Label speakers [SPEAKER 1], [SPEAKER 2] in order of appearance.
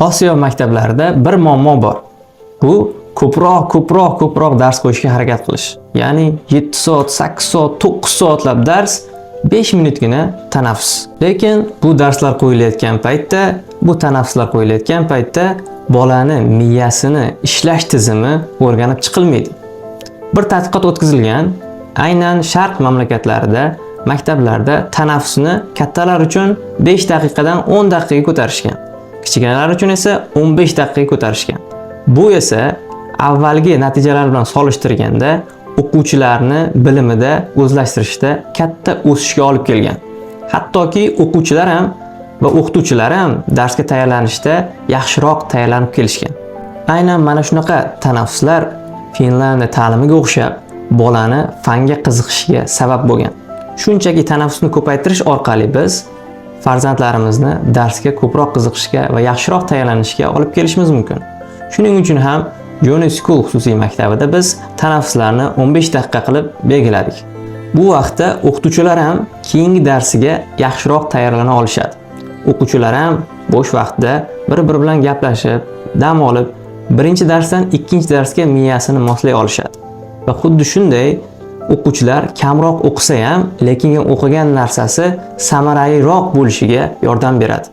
[SPEAKER 1] Osiyo maktablarida bir muammo bor. Bu ko'proq dars qo'yishga harakat qilish. Ya'ni 7 soat, 8 soat, 9 soatlab dars, 5 minutgina tanaffus. Lekin bu darslar qo'yilayotgan paytda, bu tanaffuslar qo'yilayotgan paytda bolani miyasini ishlash tizimi o'rganib chiqilmaydi. Bir tadqiqot o'tkazilgan, aynan Sharq mamlakatlarida maktablarda tanaffusni kattalar uchun 5 daqiqadan 10 daqiqaga ko'tarishgan. Kichkinalar uchun esa 15 daqiqaga ko'tarishgan. Bu esa avvalgi natijalar bilan solishtirganda o'quvchilarni bilimida o'zlashtirishda katta o'sishga olib kelgan. Hattoki o'quvchilar ham va o'qituvchilar ham darsga tayyorlanishda yaxshiroq tayyorlanib kelishgan. Aynan mana shunaqa tanaffuslar Finlandiya ta'limiga o'xshab bolani fanga qiziqishiga sabab bo'lgan. Shunchaki tanaffusni ko'paytirish orqali biz farzandlarimizni darsga ko'proq qiziqishga va yaxshiroq tayyorlanishga olib kelishimiz mumkin. Shuning uchun ham Johnny School xususiy maktabida biz tanaffuslarni 15 daqiqa qilib belgiladik. Bu vaqtda o'qituvchilar ham keyingi darsiga yaxshiroq tayyorlana olishadi. O'quvchilar ham bo'sh vaqtda bir-biri bilan gaplashib, dam olib, birinchi darsdan ikkinchi darsga miyasini moslay olishadi. Va xuddi shunday o'quvchilar kamroq o'qisa ham, lekin o'qigan narsasi samaraliroq bo'lishiga yordam beradi.